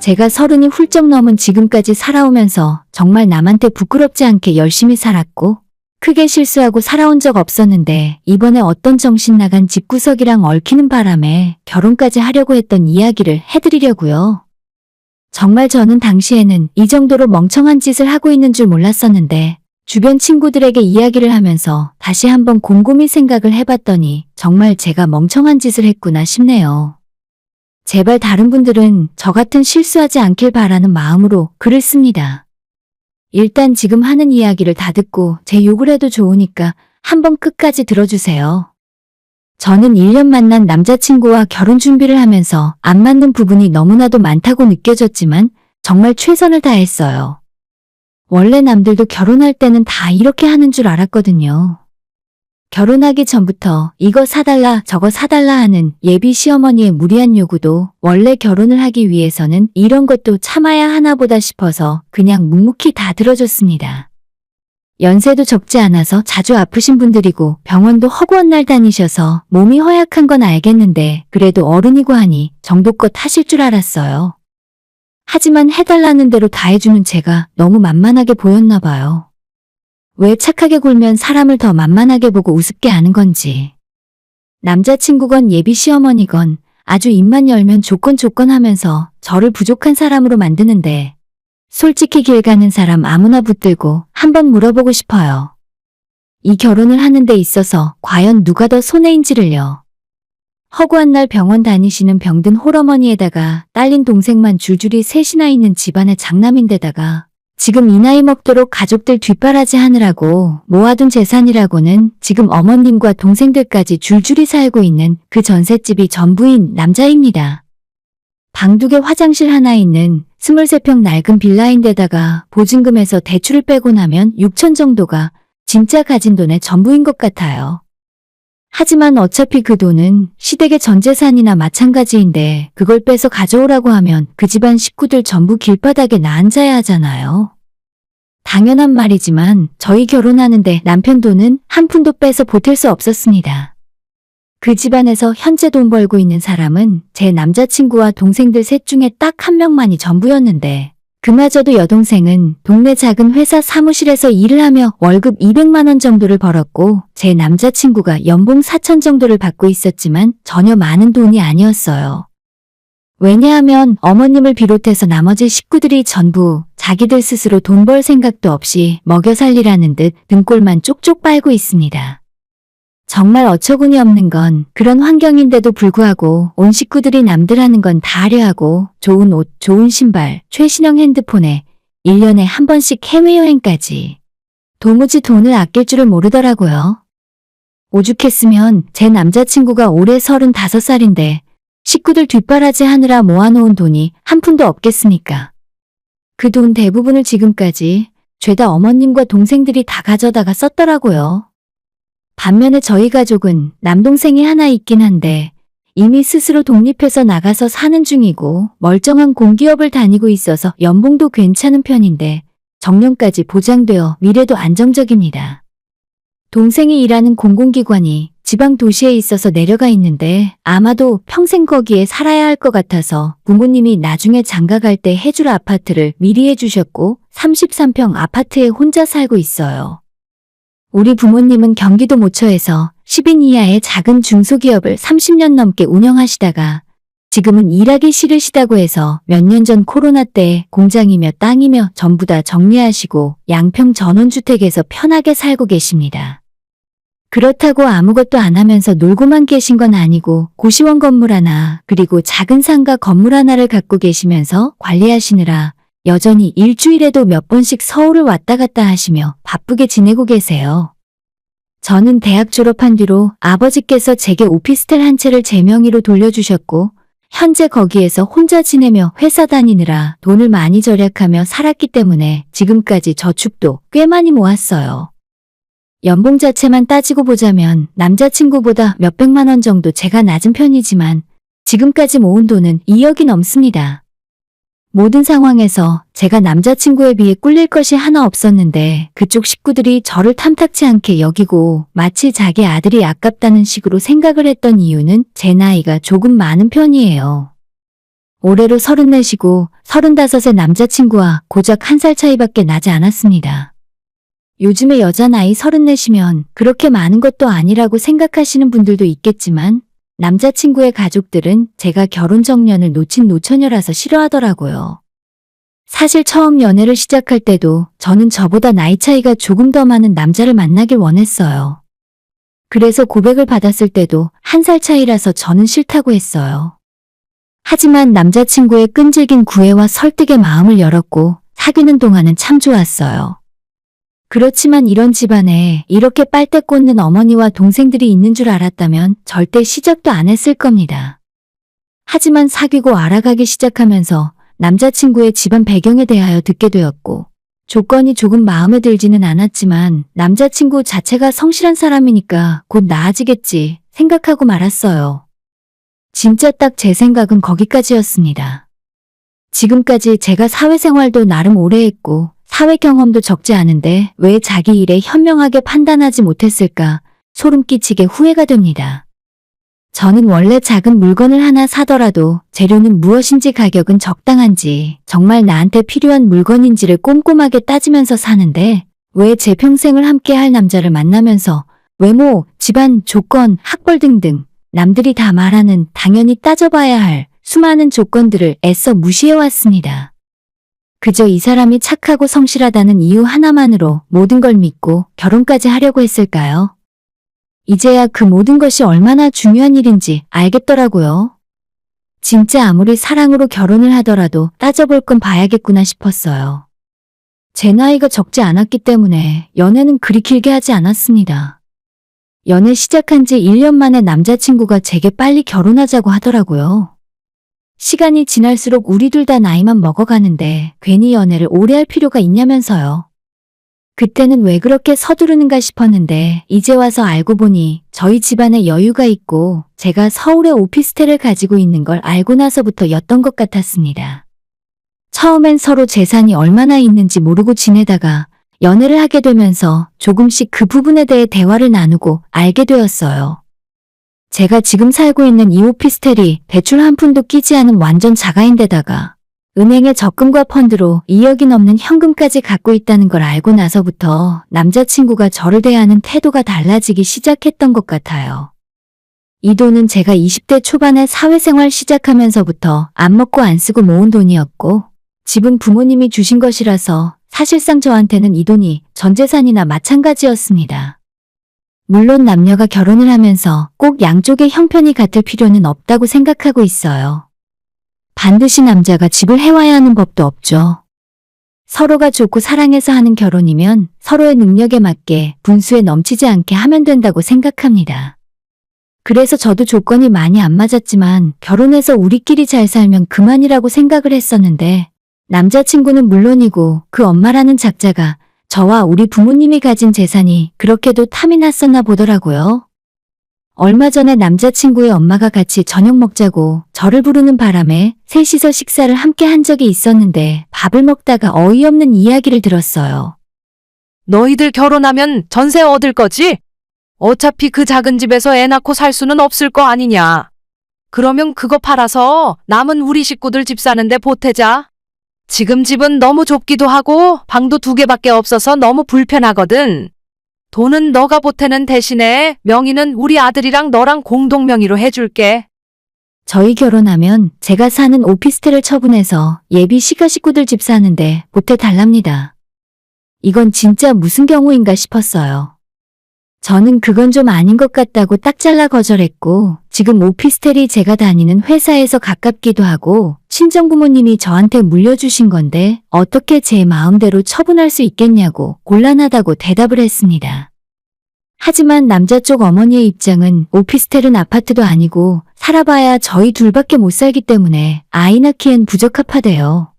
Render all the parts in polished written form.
제가 30이 훌쩍 넘은 지금까지 살아오면서 정말 남한테 부끄럽지 않게 열심히 살았고 크게 실수하고 살아온 적 없었는데 이번에 어떤 정신 나간 집구석이랑 얽히는 바람에 결혼까지 하려고 했던 이야기를 해드리려고요. 정말 저는 당시에는 이 정도로 멍청한 짓을 하고 있는 줄 몰랐었는데 주변 친구들에게 이야기를 하면서 다시 한번 곰곰이 생각을 해봤더니 정말 제가 멍청한 짓을 했구나 싶네요. 제발 다른 분들은 저 같은 실수하지 않길 바라는 마음으로 글을 씁니다. 일단 지금 하는 이야기를 다 듣고 제 욕을 해도 좋으니까 한번 끝까지 들어주세요. 저는 1년 만난 남자친구와 결혼 준비를 하면서 안 맞는 부분이 너무나도 많다고 느껴졌지만 정말 최선을 다했어요. 원래 남들도 결혼할 때는 다 이렇게 하는 줄 알았거든요. 결혼하기 전부터 이거 사달라 저거 사달라 하는 예비 시어머니의 무리한 요구도 원래 결혼을 하기 위해서는 이런 것도 참아야 하나 보다 싶어서 그냥 묵묵히 다 들어줬습니다. 연세도 적지 않아서 자주 아프신 분들이고 병원도 허구한 날 다니셔서 몸이 허약한 건 알겠는데 그래도 어른이고 하니 정도껏 하실 줄 알았어요. 하지만 해달라는 대로 다 해주는 제가 너무 만만하게 보였나 봐요. 왜 착하게 굴면 사람을 더 만만하게 보고 우습게 하는 건지. 남자친구건 예비 시어머니건 아주 입만 열면 조건 하면서 저를 부족한 사람으로 만드는데 솔직히 길 가는 사람 아무나 붙들고 한번 물어보고 싶어요. 이 결혼을 하는 데 있어서 과연 누가 더 손해인지를요. 허구한 날 병원 다니시는 병든 홀어머니에다가 딸린 동생만 줄줄이 셋이나 있는 집안의 장남인데다가 지금 이 나이 먹도록 가족들 뒷바라지 하느라고 모아둔 재산이라고는 지금 어머님과 동생들까지 줄줄이 살고 있는 그 전셋집이 전부인 남자입니다. 방 2개 화장실 하나 있는 23평 낡은 빌라인데다가 보증금에서 대출을 빼고 나면 6천 정도가 진짜 가진 돈의 전부인 것 같아요. 하지만 어차피 그 돈은 시댁의 전 재산이나 마찬가지인데 그걸 빼서 가져오라고 하면 그 집안 식구들 전부 길바닥에 나앉아야 하잖아요. 당연한 말이지만 저희 결혼하는데 남편 돈은 한 푼도 빼서 보탤 수 없었습니다. 그 집안에서 현재 돈 벌고 있는 사람은 제 남자친구와 동생들 셋 중에 딱 한 명만이 전부였는데 그마저도 여동생은 동네 작은 회사 사무실에서 일을 하며 월급 200만 원 정도를 벌었고 제 남자친구가 연봉 4천 정도를 받고 있었지만 전혀 많은 돈이 아니었어요. 왜냐하면 어머님을 비롯해서 나머지 식구들이 전부 자기들 스스로 돈 벌 생각도 없이 먹여 살리라는 듯 등골만 쪽쪽 빨고 있습니다. 정말 어처구니 없는 건 그런 환경인데도 불구하고 온 식구들이 남들 하는 건 다 하려 하고 좋은 옷, 좋은 신발, 최신형 핸드폰에 1년에 한 번씩 해외여행까지. 도무지 돈을 아낄 줄을 모르더라고요. 오죽했으면 제 남자친구가 올해 35살인데 식구들 뒷바라지 하느라 모아놓은 돈이 한 푼도 없겠습니까? 그 돈 대부분을 지금까지 죄다 어머님과 동생들이 다 가져다가 썼더라고요. 반면에 저희 가족은 남동생이 하나 있긴 한데 이미 스스로 독립해서 나가서 사는 중이고 멀쩡한 공기업을 다니고 있어서 연봉도 괜찮은 편인데 정년까지 보장되어 미래도 안정적입니다. 동생이 일하는 공공기관이 지방 도시에 있어서 내려가 있는데 아마도 평생 거기에 살아야 할 것 같아서 부모님이 나중에 장가갈 때 해줄 아파트를 미리 해주셨고 33평 아파트에 혼자 살고 있어요. 우리 부모님은 경기도 모처에서 10인 이하의 작은 중소기업을 30년 넘게 운영하시다가 지금은 일하기 싫으시다고 해서 몇 년 전 코로나 때 공장이며 땅이며 전부 다 정리하시고 양평 전원주택에서 편하게 살고 계십니다. 그렇다고 아무것도 안 하면서 놀고만 계신 건 아니고 고시원 건물 하나 그리고 작은 상가 건물 하나를 갖고 계시면서 관리하시느라 여전히 일주일에도 몇 번씩 서울을 왔다 갔다 하시며 바쁘게 지내고 계세요. 저는 대학 졸업한 뒤로 아버지께서 제게 오피스텔 한 채를 제 명의로 돌려주셨고 현재 거기에서 혼자 지내며 회사 다니느라 돈을 많이 절약하며 살았기 때문에 지금까지 저축도 꽤 많이 모았어요. 연봉 자체만 따지고 보자면 남자친구보다 몇백만 원 정도 제가 낮은 편이지만 지금까지 모은 돈은 2억이 넘습니다. 모든 상황에서 제가 남자친구에 비해 꿀릴 것이 하나 없었는데 그쪽 식구들이 저를 탐탁치 않게 여기고 마치 자기 아들이 아깝다는 식으로 생각을 했던 이유는 제 나이가 조금 많은 편이에요. 올해로 34이고 35세 남자친구와 고작 1살 차이밖에 나지 않았습니다. 요즘에 여자 나이 34이면 그렇게 많은 것도 아니라고 생각하시는 분들도 있겠지만 남자친구의 가족들은 제가 결혼 정년을 놓친 노처녀라서 싫어하더라고요. 사실 처음 연애를 시작할 때도 저는 저보다 나이 차이가 조금 더 많은 남자를 만나길 원했어요. 그래서 고백을 받았을 때도 1살 차이라서 저는 싫다고 했어요. 하지만 남자친구의 끈질긴 구애와 설득에 마음을 열었고 사귀는 동안은 참 좋았어요. 그렇지만 이런 집안에 이렇게 빨대 꽂는 어머니와 동생들이 있는 줄 알았다면 절대 시작도 안 했을 겁니다. 하지만 사귀고 알아가기 시작하면서 남자친구의 집안 배경에 대하여 듣게 되었고 조건이 조금 마음에 들지는 않았지만 남자친구 자체가 성실한 사람이니까 곧 나아지겠지 생각하고 말았어요. 진짜 딱 제 생각은 거기까지였습니다. 지금까지 제가 사회생활도 나름 오래 했고 사회 경험도 적지 않은데 왜 자기 일에 현명하게 판단하지 못했을까 소름 끼치게 후회가 됩니다. 저는 원래 작은 물건을 하나 사더라도 재료는 무엇인지 가격은 적당한지 정말 나한테 필요한 물건인지를 꼼꼼하게 따지면서 사는데 왜 제 평생을 함께할 남자를 만나면서 외모, 집안, 조건, 학벌 등등 남들이 다 말하는 당연히 따져봐야 할 수많은 조건들을 애써 무시해왔습니다. 그저 이 사람이 착하고 성실하다는 이유 하나만으로 모든 걸 믿고 결혼까지 하려고 했을까요? 이제야 그 모든 것이 얼마나 중요한 일인지 알겠더라고요. 진짜 아무리 사랑으로 결혼을 하더라도 따져볼 건 봐야겠구나 싶었어요. 제 나이가 적지 않았기 때문에 연애는 그리 길게 하지 않았습니다. 연애 시작한 지 1년 만에 남자친구가 제게 빨리 결혼하자고 하더라고요. 시간이 지날수록 우리 둘 다 나이만 먹어가는데 괜히 연애를 오래 할 필요가 있냐면서요. 그때는 왜 그렇게 서두르는가 싶었는데 이제 와서 알고 보니 저희 집안에 여유가 있고 제가 서울에 오피스텔을 가지고 있는 걸 알고 나서부터였던 것 같았습니다. 처음엔 서로 재산이 얼마나 있는지 모르고 지내다가 연애를 하게 되면서 조금씩 그 부분에 대해 대화를 나누고 알게 되었어요. 제가 지금 살고 있는 이 오피스텔이 대출 한 푼도 끼지 않은 완전 자가인데다가 은행에 적금과 펀드로 2억이 넘는 현금까지 갖고 있다는 걸 알고 나서부터 남자친구가 저를 대하는 태도가 달라지기 시작했던 것 같아요. 이 돈은 제가 20대 초반에 사회생활 시작하면서부터 안 먹고 안 쓰고 모은 돈이었고 집은 부모님이 주신 것이라서 사실상 저한테는 이 돈이 전 재산이나 마찬가지였습니다. 물론 남녀가 결혼을 하면서 꼭 양쪽의 형편이 같을 필요는 없다고 생각하고 있어요. 반드시 남자가 집을 해와야 하는 법도 없죠. 서로가 좋고 사랑해서 하는 결혼이면 서로의 능력에 맞게 분수에 넘치지 않게 하면 된다고 생각합니다. 그래서 저도 조건이 많이 안 맞았지만 결혼해서 우리끼리 잘 살면 그만이라고 생각을 했었는데 남자친구는 물론이고 그 엄마라는 작자가 저와 우리 부모님이 가진 재산이 그렇게도 탐이 났었나 보더라고요. 얼마 전에 남자친구의 엄마가 같이 저녁 먹자고 저를 부르는 바람에 셋이서 식사를 함께 한 적이 있었는데 밥을 먹다가 어이없는 이야기를 들었어요. 너희들 결혼하면 전세 얻을 거지? 어차피 그 작은 집에서 애 낳고 살 수는 없을 거 아니냐. 그러면 그거 팔아서 남은 우리 식구들 집 사는데 보태자. 지금 집은 너무 좁기도 하고 방도 2개밖에 없어서 너무 불편하거든. 돈은 너가 보태는 대신에 명의는 우리 아들이랑 너랑 공동 명의로 해줄게. 저희 결혼하면 제가 사는 오피스텔을 처분해서 예비 시가 식구들 집 사는데 보태달랍니다. 이건 진짜 무슨 경우인가 싶었어요. 저는 그건 좀 아닌 것 같다고 딱 잘라 거절했고 지금 오피스텔이 제가 다니는 회사에서 가깝기도 하고 친정부모님이 저한테 물려주신 건데 어떻게 제 마음대로 처분할 수 있겠냐고 곤란하다고 대답을 했습니다. 하지만 남자 쪽 어머니의 입장은 오피스텔은 아파트도 아니고 살아봐야 저희 둘밖에 못 살기 때문에 아이 낳기엔 부적합하대요.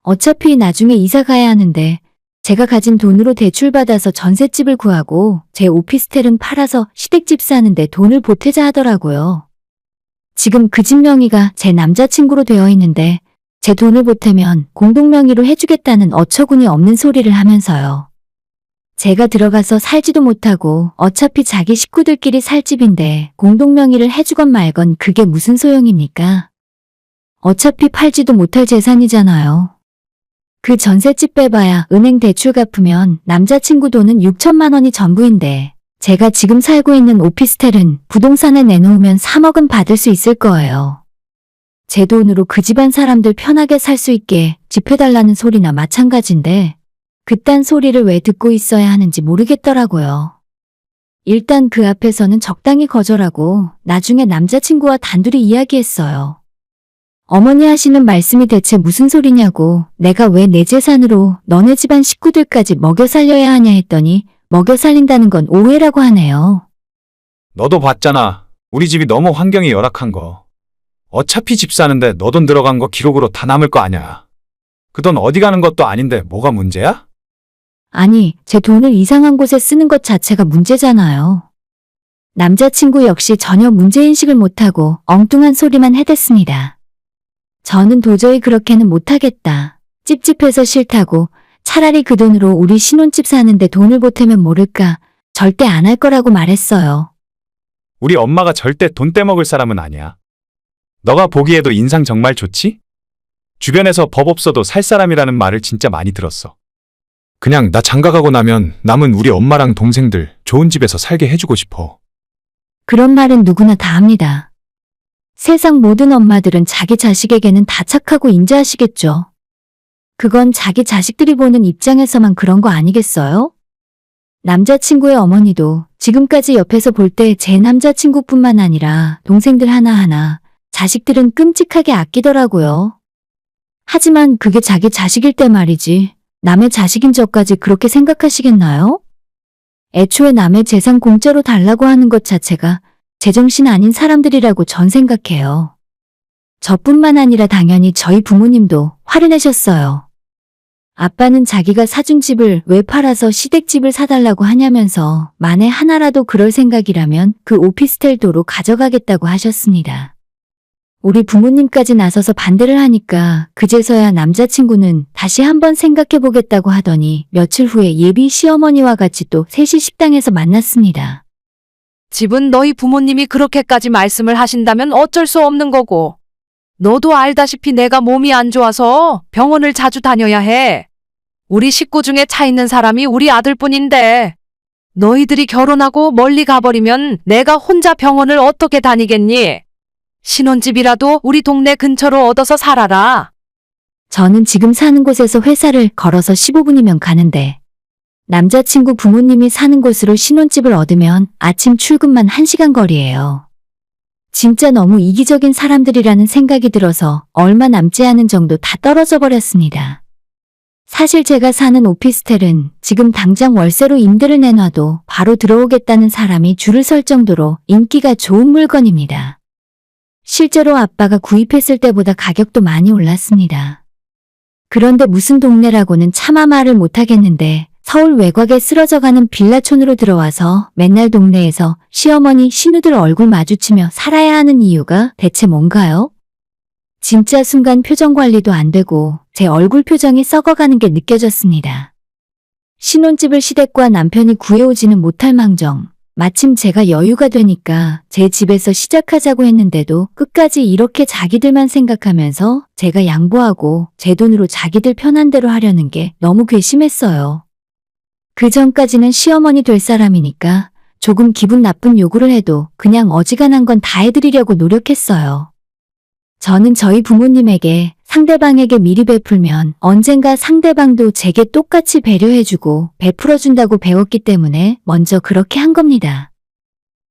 어차피 나중에 이사 가야 하는데 제가 가진 돈으로 대출받아서 전셋집을 구하고 제 오피스텔은 팔아서 시댁집 사는데 돈을 보태자 하더라고요. 지금 그 집 명의가 제 남자친구로 되어 있는데 제 돈을 보태면 공동명의로 해주겠다는 어처구니 없는 소리를 하면서요. 제가 들어가서 살지도 못하고 어차피 자기 식구들끼리 살 집인데 공동명의를 해주건 말건 그게 무슨 소용입니까? 어차피 팔지도 못할 재산이잖아요. 그 전셋집 빼봐야 은행 대출 갚으면 남자친구 돈은 6천만 원이 전부인데 제가 지금 살고 있는 오피스텔은 부동산에 내놓으면 3억은 받을 수 있을 거예요. 제 돈으로 그 집안 사람들 편하게 살 수 있게 집 해달라는 소리나 마찬가지인데 그딴 소리를 왜 듣고 있어야 하는지 모르겠더라고요. 일단 그 앞에서는 적당히 거절하고 나중에 남자친구와 단둘이 이야기했어요. 어머니 하시는 말씀이 대체 무슨 소리냐고 내가 왜 내 재산으로 너네 집안 식구들까지 먹여 살려야 하냐 했더니 먹여 살린다는 건 오해라고 하네요. 너도 봤잖아. 우리 집이 너무 환경이 열악한 거. 어차피 집 사는데 너 돈 들어간 거 기록으로 다 남을 거 아냐. 그 돈 어디 가는 것도 아닌데 뭐가 문제야? 아니, 제 돈을 이상한 곳에 쓰는 것 자체가 문제잖아요. 남자친구 역시 전혀 문제인식을 못하고 엉뚱한 소리만 해댔습니다. 저는 도저히 그렇게는 못하겠다. 찝찝해서 싫다고 차라리 그 돈으로 우리 신혼집 사는데 돈을 보태면 모를까 절대 안 할 거라고 말했어요. 우리 엄마가 절대 돈 떼먹을 사람은 아니야. 너가 보기에도 인상 정말 좋지? 주변에서 법 없어도 살 사람이라는 말을 진짜 많이 들었어. 그냥 나 장가가고 나면 남은 우리 엄마랑 동생들 좋은 집에서 살게 해주고 싶어. 그런 말은 누구나 다 합니다. 세상 모든 엄마들은 자기 자식에게는 다 착하고 인자하시겠죠. 그건 자기 자식들이 보는 입장에서만 그런 거 아니겠어요? 남자친구의 어머니도 지금까지 옆에서 볼 때 제 남자친구뿐만 아니라 동생들 하나하나 자식들은 끔찍하게 아끼더라고요. 하지만 그게 자기 자식일 때 말이지 남의 자식인 저까지 그렇게 생각하시겠나요? 애초에 남의 재산 공짜로 달라고 하는 것 자체가 제정신 아닌 사람들이라고 전 생각해요. 저뿐만 아니라 당연히 저희 부모님도 화를 내셨어요. 아빠는 자기가 사준 집을 왜 팔아서 시댁집을 사달라고 하냐면서 만에 하나라도 그럴 생각이라면 그 오피스텔 도로 가져가겠다고 하셨습니다. 우리 부모님까지 나서서 반대를 하니까 그제서야 남자친구는 다시 한번 생각해보겠다고 하더니 며칠 후에 예비 시어머니와 같이 또 셋이 식당에서 만났습니다. 집은 너희 부모님이 그렇게까지 말씀을 하신다면 어쩔 수 없는 거고. 너도 알다시피 내가 몸이 안 좋아서 병원을 자주 다녀야 해. 우리 식구 중에 차 있는 사람이 우리 아들뿐인데 너희들이 결혼하고 멀리 가버리면 내가 혼자 병원을 어떻게 다니겠니? 신혼집이라도 우리 동네 근처로 얻어서 살아라. 저는 지금 사는 곳에서 회사를 걸어서 15분이면 가는데 남자친구 부모님이 사는 곳으로 신혼집을 얻으면 아침 출근만 1시간 거리예요. 진짜 너무 이기적인 사람들이라는 생각이 들어서 얼마 남지 않은 정도 다 떨어져 버렸습니다. 사실 제가 사는 오피스텔은 지금 당장 월세로 임대를 내놔도 바로 들어오겠다는 사람이 줄을 설 정도로 인기가 좋은 물건입니다. 실제로 아빠가 구입했을 때보다 가격도 많이 올랐습니다. 그런데 무슨 동네라고는 차마 말을 못하겠는데 서울 외곽에 쓰러져가는 빌라촌으로 들어와서 맨날 동네에서 시어머니 신우들 얼굴 마주치며 살아야 하는 이유가 대체 뭔가요? 진짜 순간 표정 관리도 안 되고 제 얼굴 표정이 썩어가는 게 느껴졌습니다. 신혼집을 시댁과 남편이 구해오지는 못할 망정 마침 제가 여유가 되니까 제 집에서 시작하자고 했는데도 끝까지 이렇게 자기들만 생각하면서 제가 양보하고 제 돈으로 자기들 편한 대로 하려는 게 너무 괘씸했어요. 그 전까지는 시어머니 될 사람이니까 조금 기분 나쁜 요구를 해도 그냥 어지간한 건 다 해드리려고 노력했어요. 저는 저희 부모님에게 상대방에게 미리 베풀면 언젠가 상대방도 제게 똑같이 배려해주고 베풀어준다고 배웠기 때문에 먼저 그렇게 한 겁니다.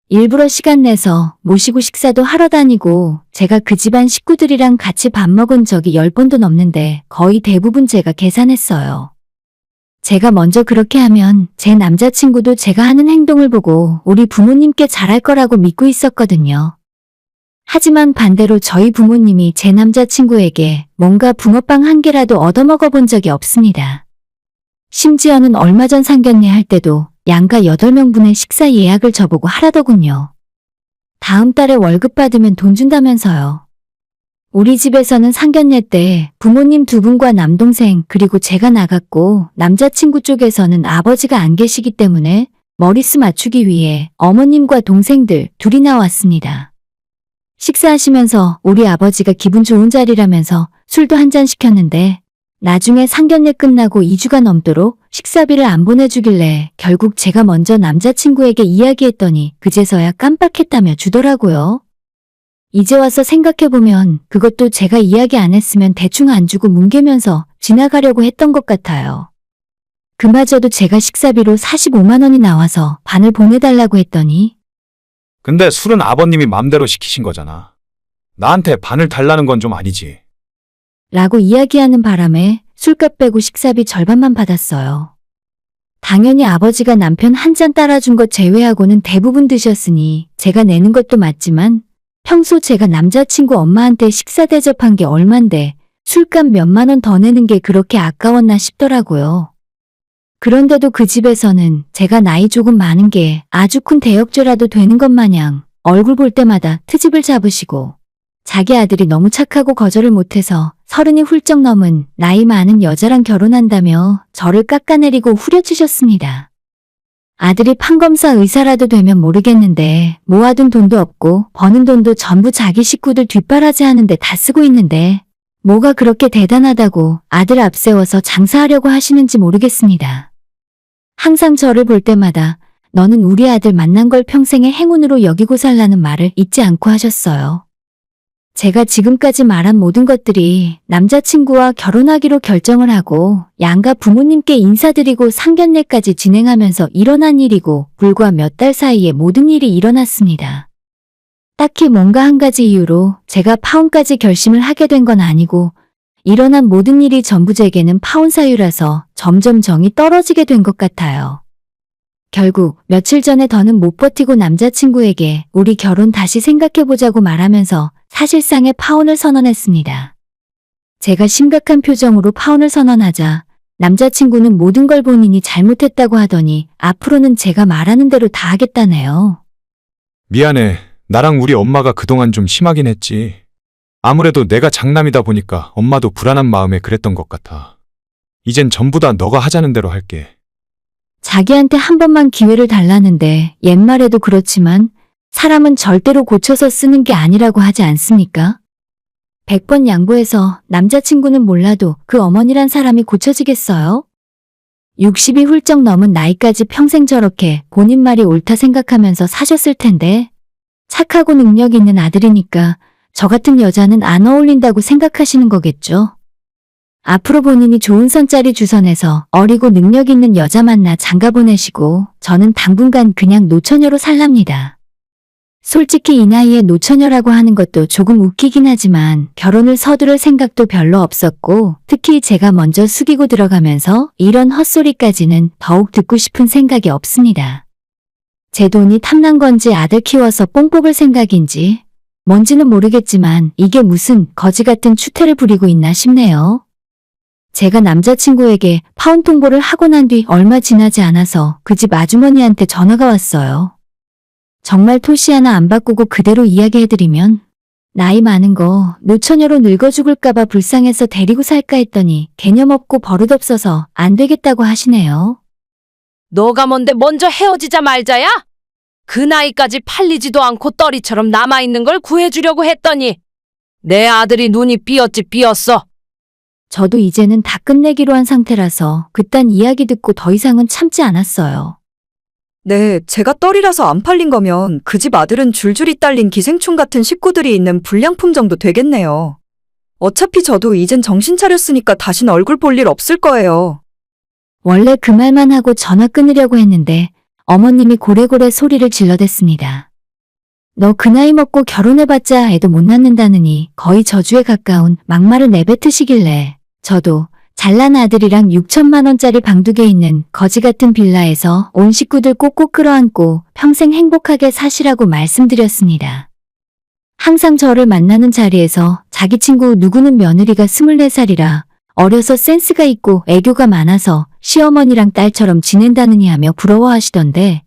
일부러 시간 내서 모시고 식사도 하러 다니고 제가 그 집안 식구들이랑 같이 밥 먹은 적이 10번도 넘는데 거의 대부분 제가 계산했어요. 제가 먼저 그렇게 하면 제 남자친구도 제가 하는 행동을 보고 우리 부모님께 잘할 거라고 믿고 있었거든요. 하지만 반대로 저희 부모님이 제 남자친구에게 뭔가 붕어빵 한 개라도 얻어먹어 본 적이 없습니다. 심지어는 얼마 전 상견례 할 때도 양가 8명분의 식사 예약을 저보고 하라더군요. 다음 달에 월급 받으면 돈 준다면서요. 우리 집에서는 상견례 때 부모님 2분과 남동생 그리고 제가 나갔고 남자친구 쪽에서는 아버지가 안 계시기 때문에 머리수 맞추기 위해 어머님과 동생들 둘이 나왔습니다. 식사하시면서 우리 아버지가 기분 좋은 자리라면서 술도 한 잔 시켰는데 나중에 상견례 끝나고 2주가 넘도록 식사비를 안 보내주길래 결국 제가 먼저 남자친구에게 이야기했더니 그제서야 깜빡했다며 주더라고요. 이제 와서 생각해보면 그것도 제가 이야기 안 했으면 대충 안 주고 뭉개면서 지나가려고 했던 것 같아요. 그마저도 제가 식사비로 45만 원이 나와서 반을 보내달라고 했더니 근데 술은 아버님이 맘대로 시키신 거잖아. 나한테 반을 달라는 건 좀 아니지. 라고 이야기하는 바람에 술값 빼고 식사비 절반만 받았어요. 당연히 아버지가 남편 한 잔 따라준 것 제외하고는 대부분 드셨으니 제가 내는 것도 맞지만 평소 제가 남자친구 엄마한테 식사 대접한 게 얼만데 술값 몇만 원 더 내는 게 그렇게 아까웠나 싶더라고요. 그런데도 그 집에서는 제가 나이 조금 많은 게 아주 큰 대역죄라도 되는 것 마냥 얼굴 볼 때마다 트집을 잡으시고 자기 아들이 너무 착하고 거절을 못해서 30이 훌쩍 넘은 나이 많은 여자랑 결혼한다며 저를 깎아내리고 후려치셨습니다. 아들이 판검사 의사라도 되면 모르겠는데 모아둔 돈도 없고 버는 돈도 전부 자기 식구들 뒷바라지 하는데 다 쓰고 있는데 뭐가 그렇게 대단하다고 아들 앞세워서 장사하려고 하시는지 모르겠습니다. 항상 저를 볼 때마다 너는 우리 아들 만난 걸 평생의 행운으로 여기고 살라는 말을 잊지 않고 하셨어요. 제가 지금까지 말한 모든 것들이 남자친구와 결혼하기로 결정을 하고 양가 부모님께 인사드리고 상견례까지 진행하면서 일어난 일이고 불과 몇 달 사이에 모든 일이 일어났습니다. 딱히 뭔가 한 가지 이유로 제가 파혼까지 결심을 하게 된 건 아니고 일어난 모든 일이 전부 제게는 파혼 사유라서 점점 정이 떨어지게 된 것 같아요. 결국 며칠 전에 더는 못 버티고 남자친구에게 우리 결혼 다시 생각해보자고 말하면서 사실상의 파혼을 선언했습니다. 제가 심각한 표정으로 파혼을 선언하자 남자친구는 모든 걸 본인이 잘못했다고 하더니 앞으로는 제가 말하는 대로 다 하겠다네요. 미안해. 나랑 우리 엄마가 그동안 좀 심하긴 했지. 아무래도 내가 장남이다 보니까 엄마도 불안한 마음에 그랬던 것 같아. 이젠 전부 다 너가 하자는 대로 할게. 자기한테 한 번만 기회를 달라는데 옛말에도 그렇지만 사람은 절대로 고쳐서 쓰는 게 아니라고 하지 않습니까? 100번 양보해서 남자친구는 몰라도 그 어머니란 사람이 고쳐지겠어요? 60이 훌쩍 넘은 나이까지 평생 저렇게 본인 말이 옳다 생각하면서 사셨을 텐데 착하고 능력 있는 아들이니까 저 같은 여자는 안 어울린다고 생각하시는 거겠죠? 앞으로 본인이 좋은 선짜리 주선해서 어리고 능력 있는 여자 만나 장가 보내시고 저는 당분간 그냥 노처녀로 살랍니다. 솔직히 이 나이에 노처녀라고 하는 것도 조금 웃기긴 하지만 결혼을 서두를 생각도 별로 없었고 특히 제가 먼저 숙이고 들어가면서 이런 헛소리까지는 더욱 듣고 싶은 생각이 없습니다. 제 돈이 탐난 건지 아들 키워서 뽕 뽑을 생각인지 뭔지는 모르겠지만 이게 무슨 거지 같은 추태를 부리고 있나 싶네요. 제가 남자친구에게 파혼 통보를 하고 난 뒤 얼마 지나지 않아서 그 집 아주머니한테 전화가 왔어요. 정말 토시 하나 안 바꾸고 그대로 이야기해드리면 나이 많은 거 노처녀로 늙어 죽을까봐 불쌍해서 데리고 살까 했더니 개념 없고 버릇없어서 안 되겠다고 하시네요. 너가 뭔데 먼저 헤어지자 말자야? 그 나이까지 팔리지도 않고 떨이처럼 남아있는 걸 구해주려고 했더니 내 아들이 눈이 삐었지 삐었어. 저도 이제는 다 끝내기로 한 상태라서 그딴 이야기 듣고 더 이상은 참지 않았어요. 네, 제가 떨이라서 안 팔린 거면 그 집 아들은 줄줄이 딸린 기생충 같은 식구들이 있는 불량품 정도 되겠네요. 어차피 저도 이젠 정신 차렸으니까 다신 얼굴 볼 일 없을 거예요. 원래 그 말만 하고 전화 끊으려고 했는데 어머님이 고래고래 소리를 질러댔습니다. 너 그 나이 먹고 결혼해봤자 애도 못 낳는다느니 거의 저주에 가까운 막말을 내뱉으시길래 저도 잘난 아들이랑 6천만 원짜리 방 2개 있는 거지 같은 빌라에서 온 식구들 꼭꼭 끌어안고 평생 행복하게 사시라고 말씀드렸습니다. 항상 저를 만나는 자리에서 자기 친구 누구는 며느리가 24살이라 어려서 센스가 있고 애교가 많아서 시어머니랑 딸처럼 지낸다느니 하며 부러워하시던데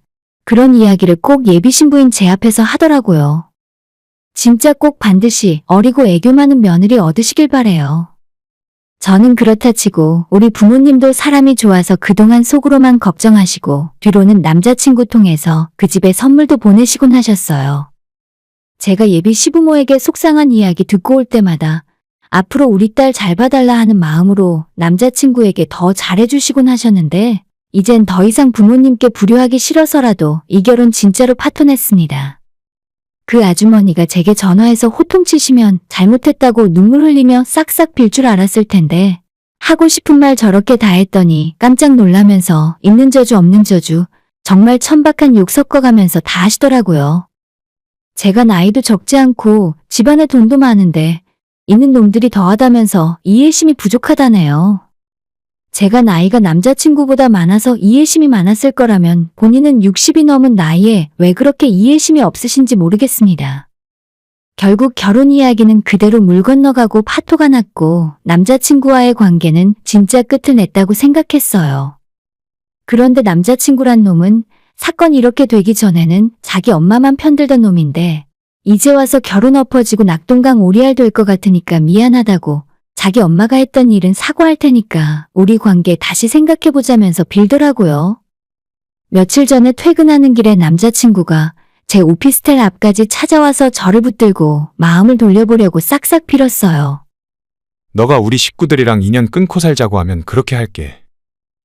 그런 이야기를 꼭 예비 신부인 제 앞에서 하더라고요. 진짜 꼭 반드시 어리고 애교 많은 며느리 얻으시길 바래요. 저는 그렇다 치고 우리 부모님도 사람이 좋아서 그동안 속으로만 걱정하시고 뒤로는 남자친구 통해서 그 집에 선물도 보내시곤 하셨어요. 제가 예비 시부모에게 속상한 이야기 듣고 올 때마다 앞으로 우리 딸 잘 봐달라 하는 마음으로 남자친구에게 더 잘해주시곤 하셨는데 이젠 더 이상 부모님께 불효하기 싫어서라도 이 결혼 진짜로 파토냈습니다. 그 아주머니가 제게 전화해서 호통치시면 잘못했다고 눈물 흘리며 싹싹 빌 줄 알았을 텐데 하고 싶은 말 저렇게 다 했더니 깜짝 놀라면서 있는 저주 없는 저주 정말 천박한 욕 섞어가면서 다 하시더라고요. 제가 나이도 적지 않고 집안에 돈도 많은데 있는 놈들이 더하다면서 이해심이 부족하다네요. 제가 나이가 남자친구보다 많아서 이해심이 많았을 거라면 본인은 60이 넘은 나이에 왜 그렇게 이해심이 없으신지 모르겠습니다. 결국 결혼 이야기는 그대로 물 건너가고 파토가 났고 남자친구와의 관계는 진짜 끝을 냈다고 생각했어요. 그런데 남자친구란 놈은 사건이 이렇게 되기 전에는 자기 엄마만 편들던 놈인데 이제 와서 결혼 엎어지고 낙동강 오리알 될 것 같으니까 미안하다고 자기 엄마가 했던 일은 사과할 테니까 우리 관계 다시 생각해보자면서 빌더라고요. 며칠 전에 퇴근하는 길에 남자친구가 제 오피스텔 앞까지 찾아와서 저를 붙들고 마음을 돌려보려고 싹싹 빌었어요. 너가 우리 식구들이랑 인연 끊고 살자고 하면 그렇게 할게.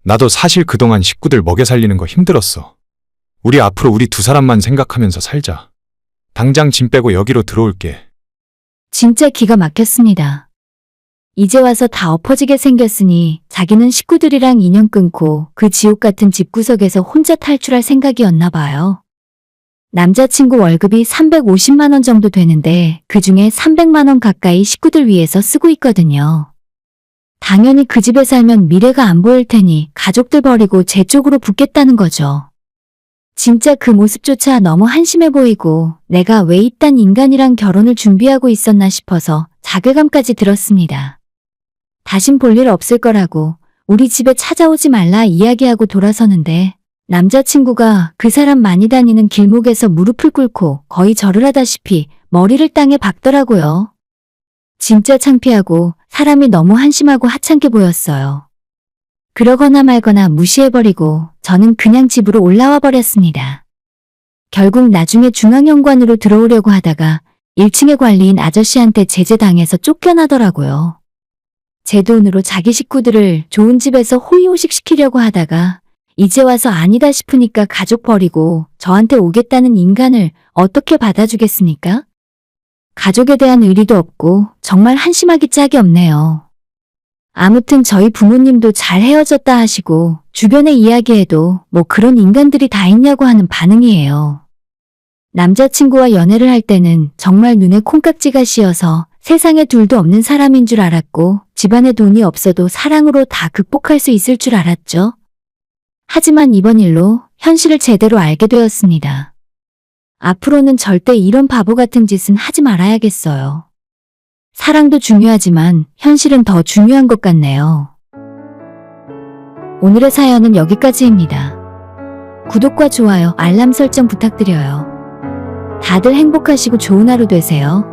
나도 사실 그동안 식구들 먹여 살리는 거 힘들었어. 우리 앞으로 우리 두 사람만 생각하면서 살자. 당장 짐 빼고 여기로 들어올게. 진짜 기가 막혔습니다. 이제 와서 다 엎어지게 생겼으니 자기는 식구들이랑 인연 끊고 그 지옥 같은 집구석에서 혼자 탈출할 생각이었나 봐요. 남자친구 월급이 350만 원 정도 되는데 그중에 300만 원 가까이 식구들 위해서 쓰고 있거든요. 당연히 그 집에 살면 미래가 안 보일 테니 가족들 버리고 제 쪽으로 붙겠다는 거죠. 진짜 그 모습조차 너무 한심해 보이고 내가 왜 이딴 인간이랑 결혼을 준비하고 있었나 싶어서 자괴감까지 들었습니다. 다신 볼 일 없을 거라고 우리 집에 찾아오지 말라 이야기하고 돌아서는데 남자친구가 그 사람 많이 다니는 길목에서 무릎을 꿇고 거의 절을 하다시피 머리를 땅에 박더라고요. 진짜 창피하고 사람이 너무 한심하고 하찮게 보였어요. 그러거나 말거나 무시해버리고 저는 그냥 집으로 올라와 버렸습니다. 결국 나중에 중앙연관으로 들어오려고 하다가 1층의 관리인 아저씨한테 제재당해서 쫓겨나더라고요. 제 돈으로 자기 식구들을 좋은 집에서 호의호식 시키려고 하다가 이제 와서 아니다 싶으니까 가족 버리고 저한테 오겠다는 인간을 어떻게 받아주겠습니까? 가족에 대한 의리도 없고 정말 한심하기 짝이 없네요. 아무튼 저희 부모님도 잘 헤어졌다 하시고 주변에 이야기해도 뭐 그런 인간들이 다 있냐고 하는 반응이에요. 남자친구와 연애를 할 때는 정말 눈에 콩깍지가 씌어서 세상에 둘도 없는 사람인 줄 알았고 집안에 돈이 없어도 사랑으로 다 극복할 수 있을 줄 알았죠. 하지만 이번 일로 현실을 제대로 알게 되었습니다. 앞으로는 절대 이런 바보 같은 짓은 하지 말아야겠어요. 사랑도 중요하지만 현실은 더 중요한 것 같네요. 오늘의 사연은 여기까지입니다. 구독과 좋아요, 알람 설정 부탁드려요. 다들 행복하시고 좋은 하루 되세요.